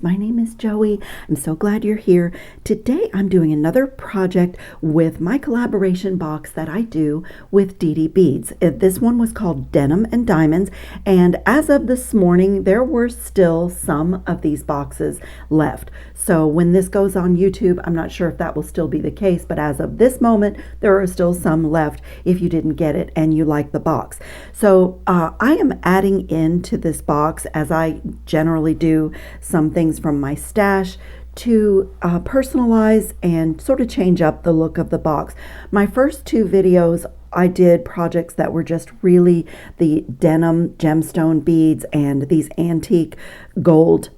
my name is Joey. I'm so glad you're here. Today I'm doing another project with my collaboration box that I do with Didi beads. This one was called Denim and Diamonds, and as of this morning there were still some of these boxes left. So when this goes on YouTube, I'm not sure if that will still be the case, but as of this moment there are still some left if you didn't get it and you like the box. So I am adding into this box, as I generally do, some things from my stash to personalize and sort of change up the look of the box. My first two videos I did projects that were just really the denim gemstone beads and these antique gold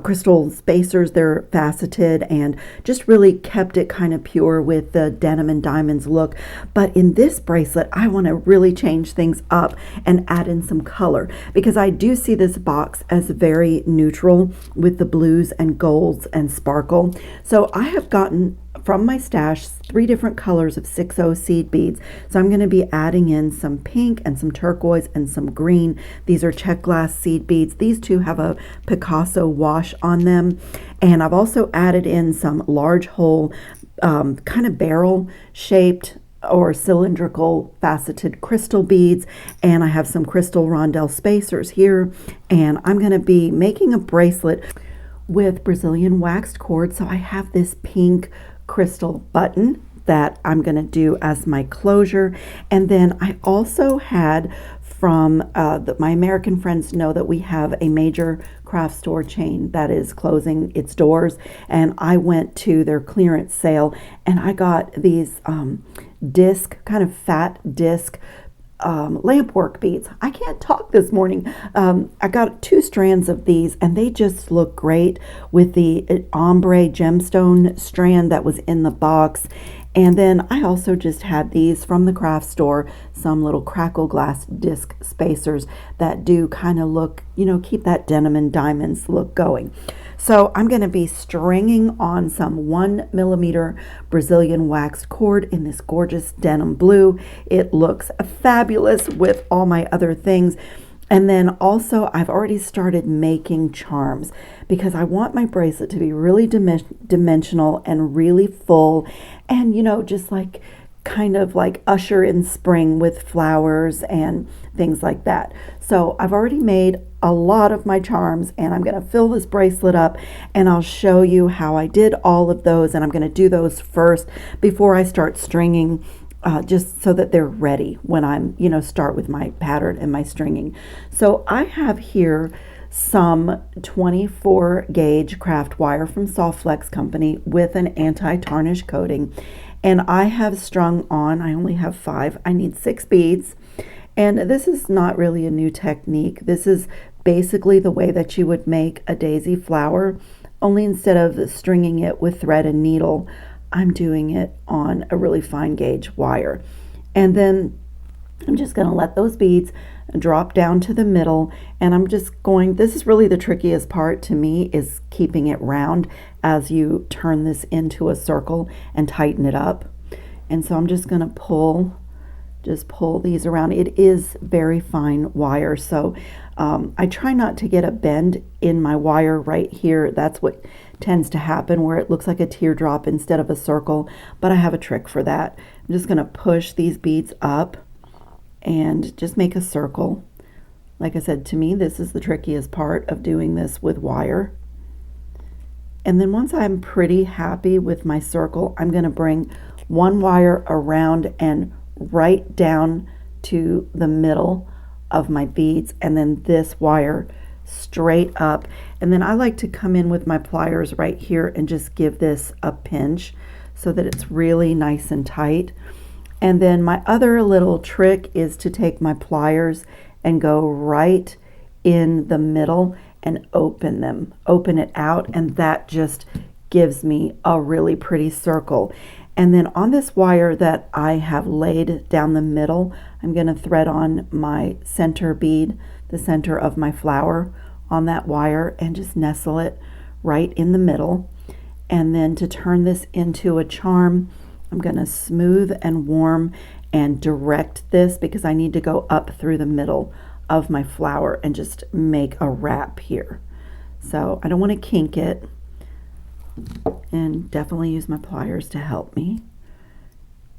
crystal spacers. They're faceted and just really kept it kind of pure with the denim and diamonds look. But in this bracelet, I want to really change things up and add in some color, because I do see this box as very neutral with the blues and golds and sparkle. So I have gotten from my stash 3 different colors of 6/0 seed beads. So I'm going to be adding in some pink and some turquoise and some green. These are check glass seed beads. These two have a Picasso wash on them. And I've also added in some large hole kind of barrel shaped or cylindrical faceted crystal beads, and I have some crystal rondelle spacers here. And I'm going to be making a bracelet with Brazilian waxed cord. So I have this pink crystal button that I'm going to do as my closure. And then I also had from my American friends know that we have a major craft store chain that is closing its doors, and I went to their clearance sale and I got these disc, kind of fat disc lampwork beads. I can't talk this morning. I got 2 strands of these and they just look great with the ombre gemstone strand that was in the box. And then I also just had these from the craft store, some little crackle glass disc spacers that do kind of look, you know, keep that denim and diamonds look going. So I'm going to be stringing on some 1mm Brazilian waxed cord in this gorgeous denim blue. It looks fabulous with all my other things. And then also I've already started making charms, because I want my bracelet to be really dimensional and really full, and, you know, just like kind of like usher in spring with flowers and things like that. So I've already made a lot of my charms, and I'm going to fill this bracelet up and I'll show you how I did all of those. And I'm going to do those first before I start stringing, just so that they're ready when I'm, you know, start with my pattern and my stringing. So I have here some 24 gauge craft wire from Softflex company with an anti-tarnish coating, and I have strung on, I only have 5, I need 6 beads. And this is not really a new technique. This is basically the way that you would make a daisy flower, only instead of stringing it with thread and needle, I'm doing it on a really fine gauge wire. And then I'm just going to let those beads drop down to the middle, and I'm just going, this is really the trickiest part to me, is keeping it round as you turn this into a circle and tighten it up. And so I'm just going to just pull these around. It is very fine wire, so I try not to get a bend in my wire right here. That's what tends to happen, where it looks like a teardrop instead of a circle, but I have a trick for that. I'm just going to push these beads up and just make a circle. Like I said, to me this is the trickiest part of doing this with wire. And then once I'm pretty happy with my circle, I'm going to bring one wire around and right down to the middle of my beads, and then this wire straight up. And then I like to come in with my pliers right here and just give this a pinch so that it's really nice and tight. And then my other little trick is to take my pliers and go right in the middle and open it out, and that just gives me a really pretty circle. And then on this wire that I have laid down the middle, I'm going to thread on my center bead, the center of my flower, on that wire, and just nestle it right in the middle. And then to turn this into a charm, I'm going to smooth and warm and direct this, because I need to go up through the middle of my flower and just make a wrap here. So I don't want to kink it, and definitely use my pliers to help me.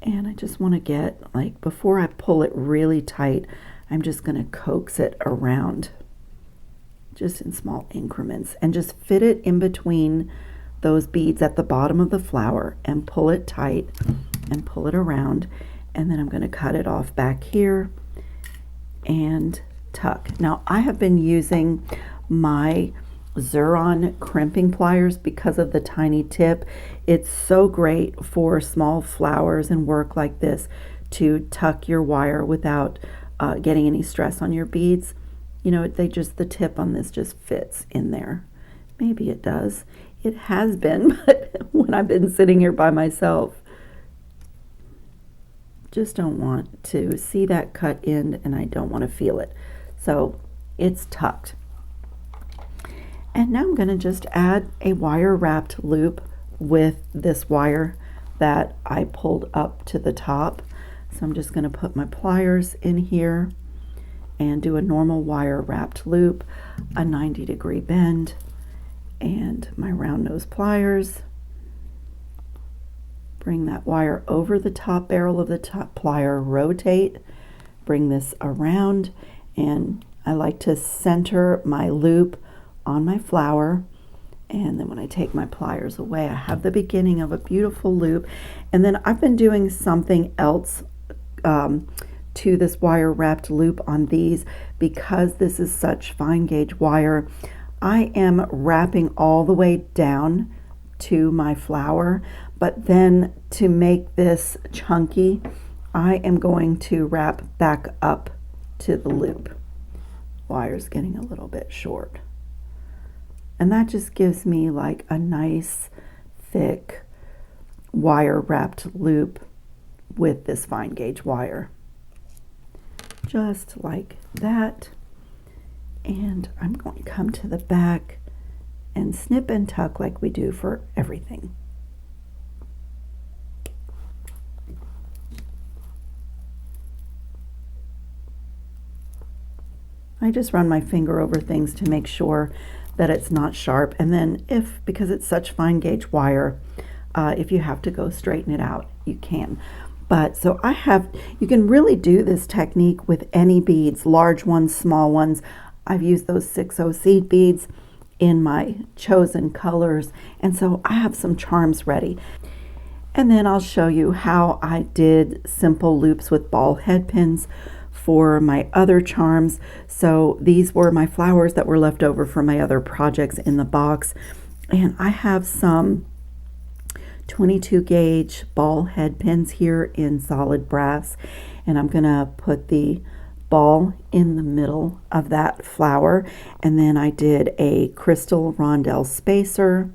And I just want to get, like, before I pull it really tight, I'm just going to coax it around just in small increments and just fit it in between those beads at the bottom of the flower and pull it tight and pull it around. And then I'm going to cut it off back here and tuck. Now I have been using my Xuron crimping pliers because of the tiny tip. It's so great for small flowers and work like this to tuck your wire without getting any stress on your beads. You know, the tip on this just fits in there. Maybe it does. It has been, but when I've been sitting here by myself, just don't want to see that cut end, and I don't want to feel it. So it's tucked. And now I'm going to just add a wire wrapped loop with this wire that I pulled up to the top. So I'm just going to put my pliers in here and do a normal wire wrapped loop, a 90-degree bend, and my round nose pliers. Bring that wire over the top barrel of the top plier, rotate, bring this around, and I like to center my loop on my flower. And then when I take my pliers away, I have the beginning of a beautiful loop. And then I've been doing something else to this wire wrapped loop on these, because this is such fine gauge wire. I am wrapping all the way down to my flower, but then to make this chunky, I am going to wrap back up to the loop. Wire's getting a little bit short. And that just gives me like a nice thick wire wrapped loop with this fine gauge wire. Just like that. And I'm going to come to the back and snip and tuck like we do for everything. I just run my finger over things to make sure that it's not sharp, and then because it's such fine gauge wire, if you have to go straighten it out, you can. But so you can really do this technique with any beads, large ones, small ones. I've used those 6/0 seed beads in my chosen colors, and so I have some charms ready. And then I'll show you how I did simple loops with ball head pins for my other charms. So these were my flowers that were left over from my other projects in the box, and I have some 22 gauge ball head pins here in solid brass, and I'm gonna put the ball in the middle of that flower, and then I did a crystal rondelle spacer,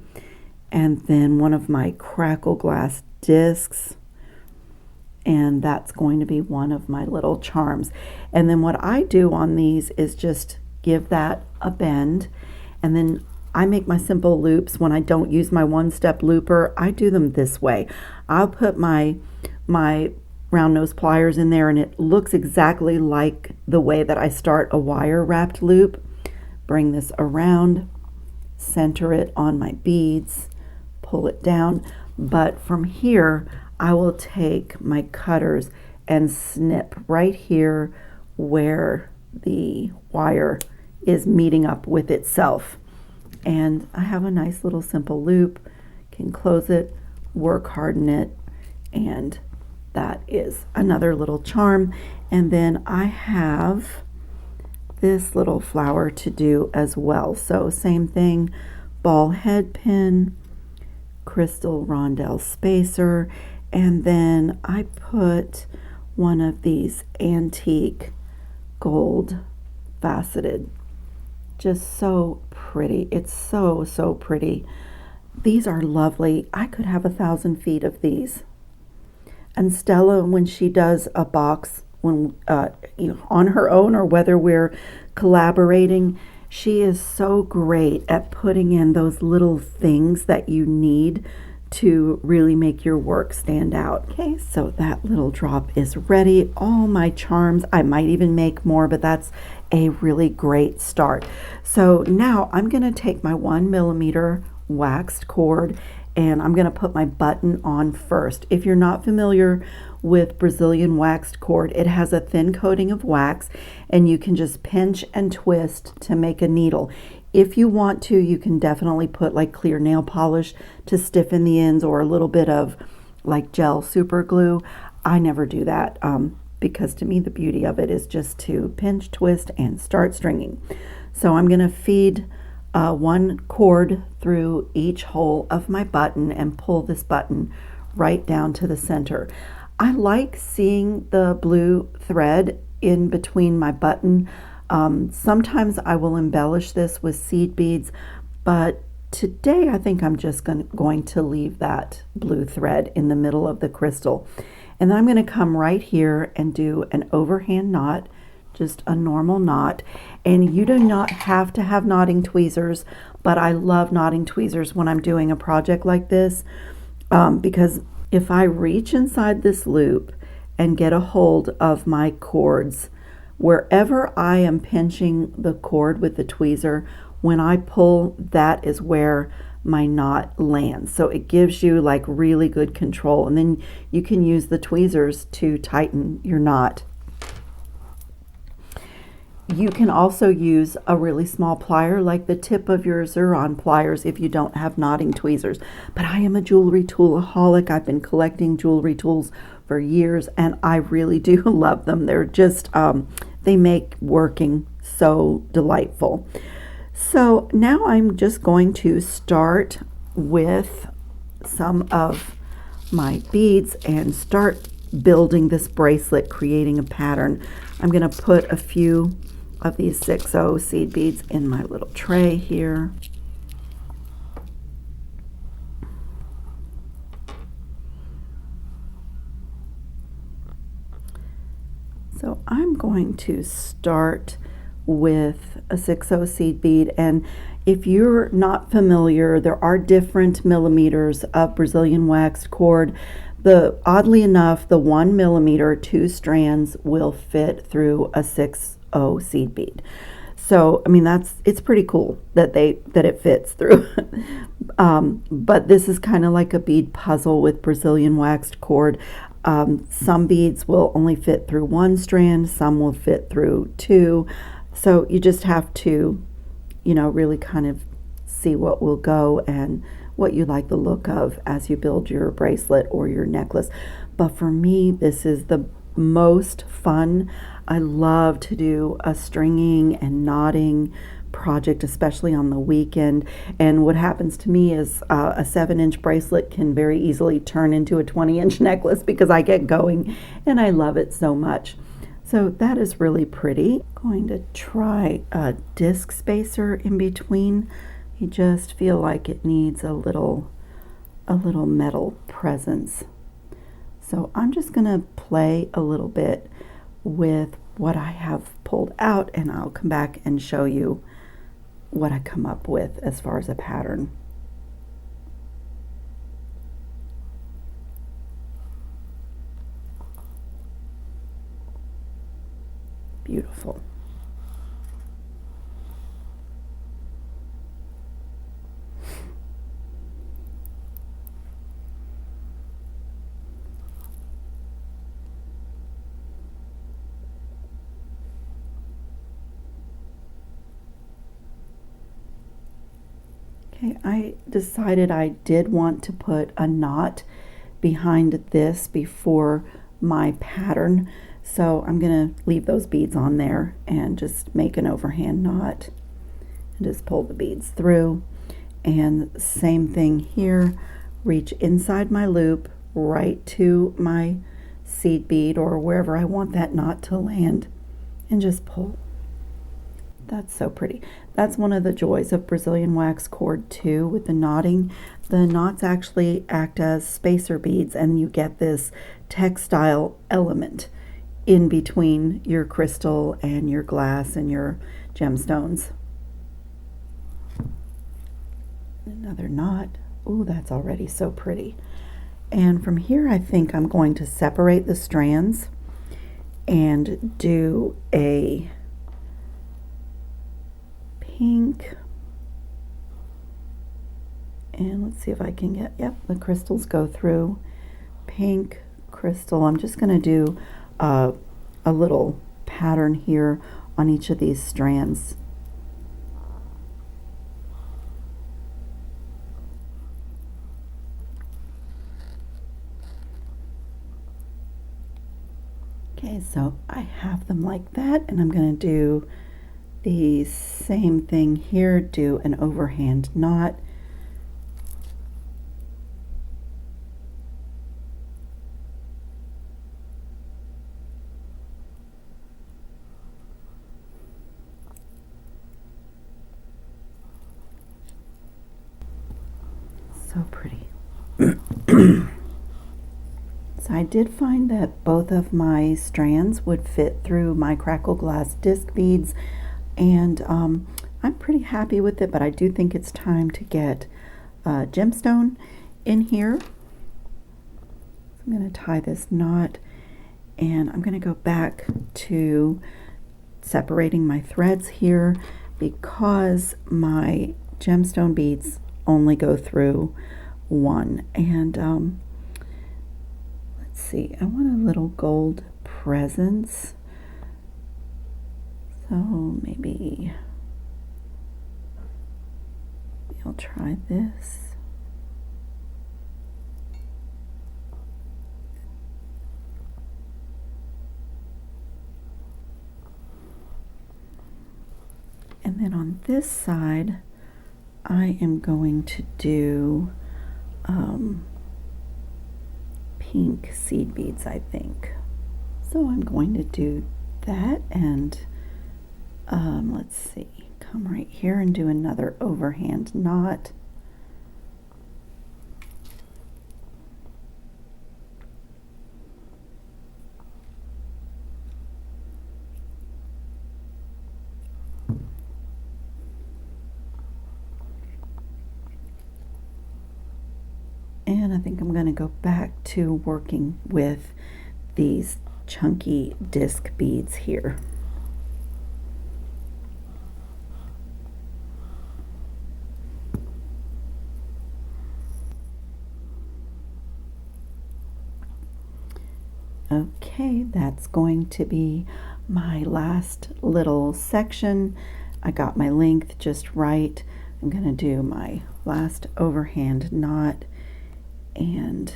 and then one of my crackle glass discs, and that's going to be one of my little charms. And then what I do on these is just give that a bend, and then I make my simple loops. When I don't use my one-step looper, I do them this way. I'll put my round nose pliers in there, and it looks exactly like the way that I start a wire wrapped loop. Bring this around, center it on my beads, pull it down. But from here, I will take my cutters and snip right here where the wire is meeting up with itself. And I have a nice little simple loop, can close it, work harden it, and that is another little charm. And then I have this little flower to do as well. So same thing, ball head pin, crystal rondelle spacer, and then I put one of these antique gold faceted. Just so pretty. It's so pretty. These are lovely. I could have 1,000 feet of these. And Stella, when she does a box, when on her own or whether we're collaborating, she is so great at putting in those little things that you need to really make your work stand out. Okay, so that little drop is ready. All my charms, I might even make more, but that's a really great start. So now I'm going to take my 1mm waxed cord and I'm going to put my button on first. If you're not familiar with Brazilian waxed cord, it has a thin coating of wax and you can just pinch and twist to make a needle. If you want to, you can definitely put like clear nail polish to stiffen the ends or a little bit of like gel super glue. I never do that because to me the beauty of it is just to pinch, twist, and start stringing. So I'm going to feed one cord through each hole of my button and pull this button right down to the center. I like seeing the blue thread in between my button. Sometimes I will embellish this with seed beads, but today I think I'm just going to leave that blue thread in the middle of the crystal. And then I'm going to come right here and do an overhand knot, just a normal knot. And you do not have to have knotting tweezers, but I love knotting tweezers when I'm doing a project like this, because if I reach inside this loop and get a hold of my cords, wherever I am pinching the cord with the tweezer, when I pull, that is where my knot lands. So it gives you like really good control, and then you can use the tweezers to tighten your knot. You can also use a really small plier like the tip of your Xuron pliers if you don't have knotting tweezers. But I am a jewelry toolaholic. I've been collecting jewelry tools for years and I really do love them. They're just, they make working so delightful. So now I'm just going to start with some of my beads and start building this bracelet, creating a pattern. I'm going to put a few of these 6/0 seed beads in my little tray here. So I'm going to start with a 6/0 seed bead, and if you're not familiar, there are different millimeters of Brazilian waxed cord. Oddly enough, the 1mm 2 strands will fit through a 6/0 seed bead. So I mean it's pretty cool that it fits through. But this is kind of like a bead puzzle with Brazilian waxed cord. Some beads will only fit through 1 strand, some will fit through 2. So you just have to, really kind of see what will go and what you like the look of as you build your bracelet or your necklace. But for me, this is the most fun. I love to do a stringing and knotting project, especially on the weekend. And what happens to me is a 7-inch bracelet can very easily turn into a 20-inch necklace because I get going and I love it so much. So that is really pretty. I'm going to try a disc spacer in between. You just feel like it needs a little metal presence. So I'm just going to play a little bit with what I have pulled out, and I'll come back and show you what I come up with as far as a pattern. Beautiful. Okay, I decided I did want to put a knot behind this before my pattern. So I'm going to leave those beads on there and just make an overhand knot and just pull the beads through. And same thing here, reach inside my loop right to my seed bead or wherever I want that knot to land and just pull. That's so pretty. That's one of the joys of Brazilian wax cord too, with the knotting. The knots actually act as spacer beads and you get this textile element in between your crystal and your glass and your gemstones. Another knot. Ooh, that's already so pretty. And from here I think I'm going to separate the strands and do a pink. And let's see if I can get, yep, the crystals go through. Pink, crystal. I'm just going to do a little pattern here on each of these strands. Okay, so I have them like that, and I'm going to do the same thing here, do an overhand knot. So pretty. So I did find that both of my strands would fit through my crackle glass disc beads, and I'm pretty happy with it, but I do think it's time to get gemstone in here. So I'm going to tie this knot, and I'm going to go back to separating my threads here because my gemstone beads only go through one. And let's see, I want a little gold presence, so maybe I'll try this. And then on this side, I am going to do pink seed beads, I think. So I'm going to do that, and let's see, come right here and do another overhand knot. And I think I'm going to go back to working with these chunky disc beads here. Okay, that's going to be my last little section. I got my length just right. I'm going to do my last overhand knot and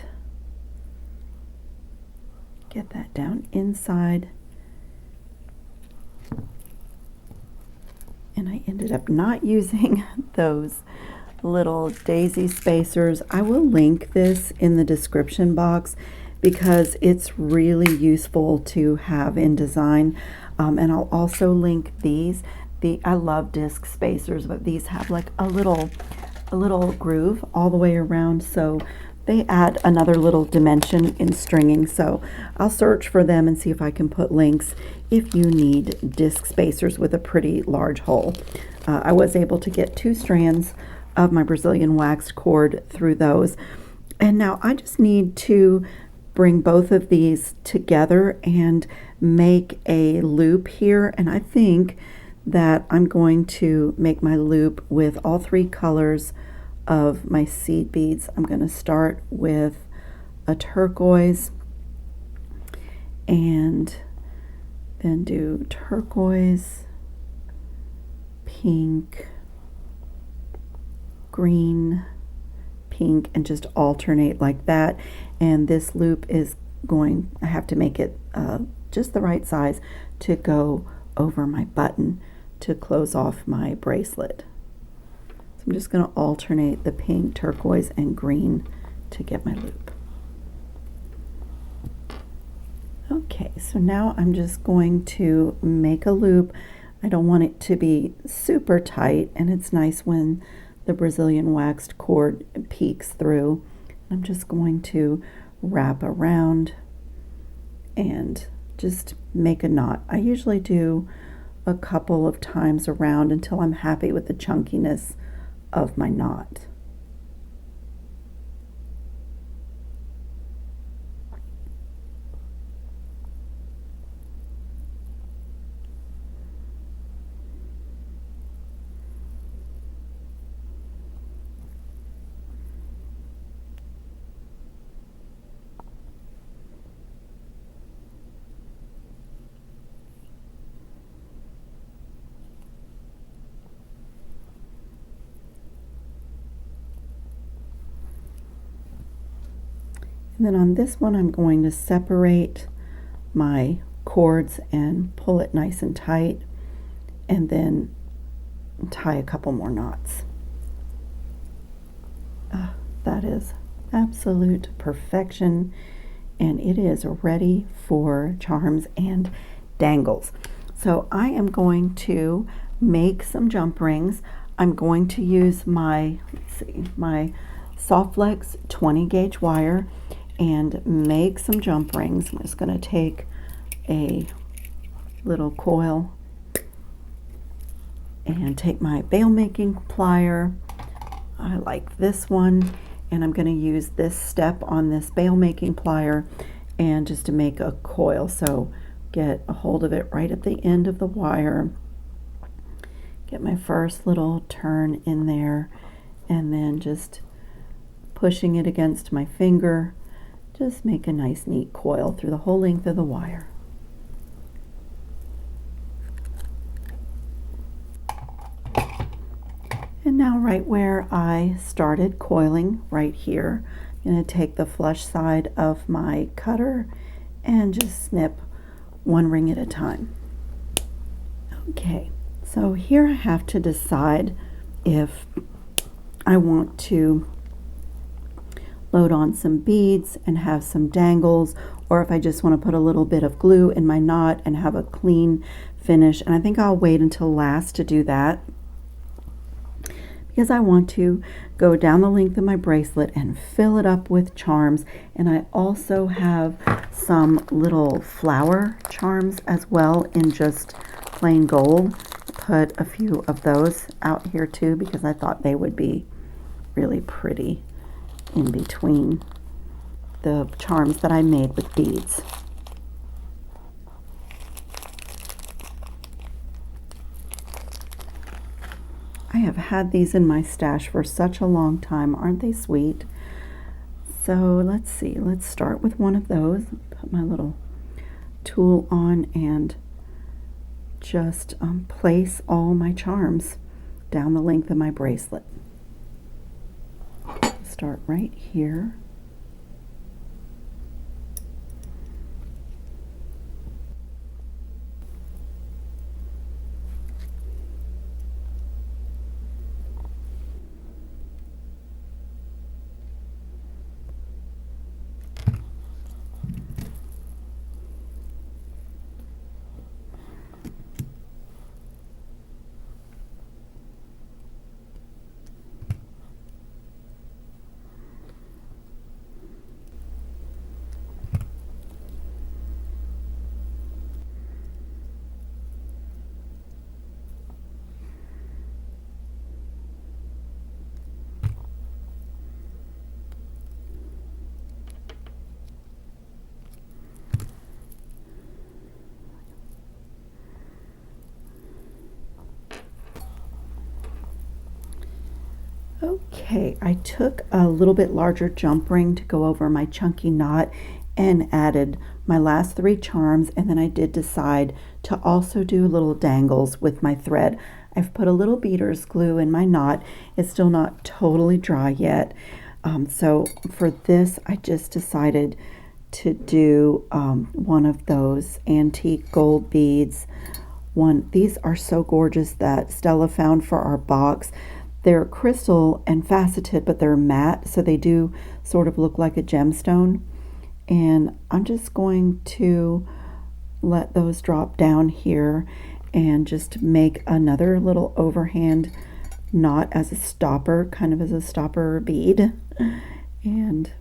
get that down inside. And I ended up not using those little daisy spacers. I will link this in the description box because it's really useful to have in design. And I'll also link these. I love disc spacers, but these have like a little groove all the way around, so they add another little dimension in stringing. So I'll search for them and see if I can put links if you need disc spacers with a pretty large hole. I was able to get 2 strands of my Brazilian waxed cord through those. And now I just need to bring both of these together and make a loop here. And I think that I'm going to make my loop with all 3 colors of my seed beads. I'm going to start with a turquoise and then do turquoise, pink, green, pink, and just alternate like that. And this loop is going, I have to make it just the right size to go over my button to close off my bracelet. So I'm just going to alternate the pink, turquoise, and green to get my loop. Okay, so now I'm just going to make a loop. I don't want it to be super tight, and it's nice when the Brazilian waxed cord peeks through. I'm just going to wrap around and just make a knot. I usually do a couple of times around until I'm happy with the chunkiness of my knot. And then on this one, I'm going to separate my cords and pull it nice and tight, and then tie a couple more knots. That is absolute perfection, and it is ready for charms and dangles. So I am going to make some jump rings. I'm going to use my, my Soft Flex 20 gauge wire and make some jump rings. I'm just going to take a little coil and take my bail making plier. I like this one, and I'm going to use this step on this bail making plier and just to make a coil. So get a hold of it right at the end of the wire, get my first little turn in there, and then just pushing it against my finger, just make a nice neat coil through the whole length of the wire. And now right where I started coiling, right here, I'm going to take the flush side of my cutter and just snip one ring at a time. Okay, so here I have to decide if I want to load on some beads and have some dangles, or if I just want to put a little bit of glue in my knot and have a clean finish. And I think I'll wait until last to do that, because I want to go down the length of my bracelet and fill it up with charms. And I also have some little flower charms as well in just plain gold. Put a few of those out here too, because I thought they would be really pretty in between the charms that I made with beads. I have had these in my stash for such a long time. Aren't they sweet? So let's see. Let's start with one of those. Put my little tool on and just place all my charms down the length of my bracelet. Start right here. Okay, I took a little bit larger jump ring to go over my chunky knot and added my last 3 charms, and then I did decide to also do little dangles with my thread. I've put a little beater's glue in my knot. It's still not totally dry yet. So for this, I just decided to do one of those antique gold beads. These are so gorgeous that Stella found for our box. They're crystal and faceted, but they're matte, so they do sort of look like a gemstone. And I'm just going to let those drop down here and just make another little overhand knot as a stopper, kind of as a stopper bead, and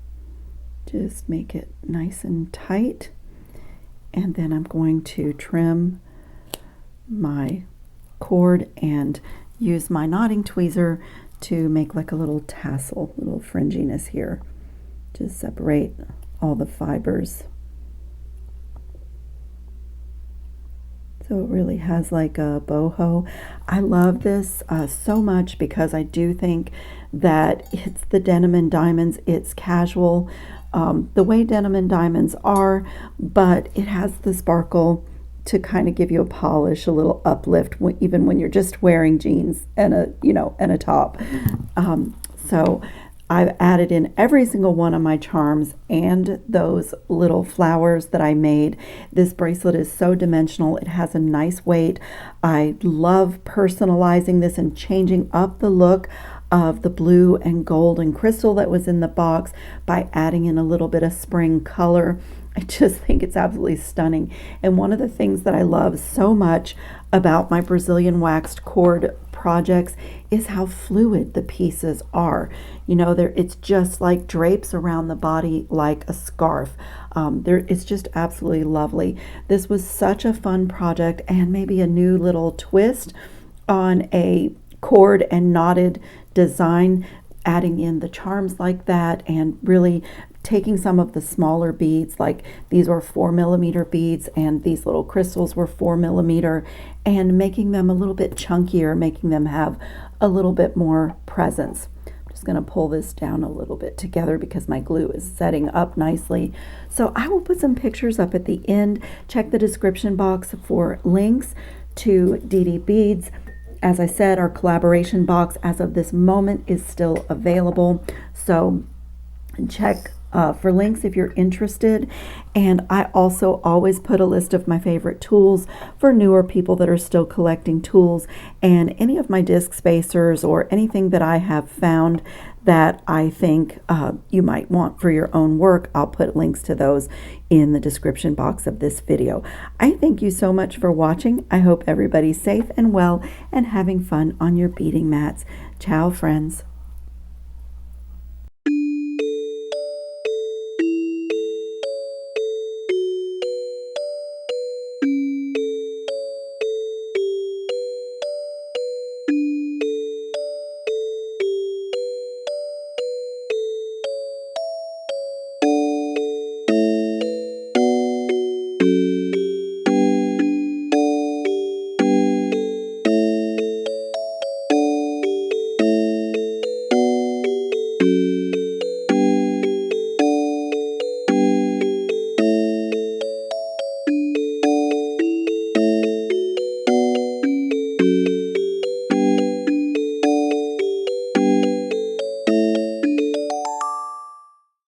just make it nice and tight. And then I'm going to trim my cord and use my knotting tweezer to make like a little tassel, little fringiness here to separate all the fibers. So it really has like a boho. I love this so much because I do think that it's the denim and diamonds. It's casual, the way denim and diamonds are, but it has the sparkle to kind of give you a polish, a little uplift, even when you're just wearing jeans and a, and a top. So I've added in every single one of my charms and those little flowers that I made. This bracelet is so dimensional. It has a nice weight. I love personalizing this and changing up the look of the blue and gold and crystal that was in the box by adding in a little bit of spring color. I just think it's absolutely stunning. And one of the things that I love so much about my Brazilian waxed cord projects is how fluid the pieces are. You know, it's just like drapes around the body like a scarf. It's just absolutely lovely. This was such a fun project, and maybe a new little twist on a cord and knotted design, adding in the charms like that, and really taking some of the smaller beads, like these were 4mm beads and these little crystals were 4mm, and making them a little bit chunkier, making them have a little bit more presence. I'm just going to pull this down a little bit together because my glue is setting up nicely. So I will put some pictures up at the end. Check the description box for links to Didi beads. As I said, our collaboration box as of this moment is still available, so check for links if you're interested. And I also always put a list of my favorite tools for newer people that are still collecting tools, and any of my disc spacers or anything that I have found that I think you might want for your own work. I'll put links to those in the description box of this video. I thank you so much for watching. I hope everybody's safe and well and having fun on your beading mats. Ciao, friends.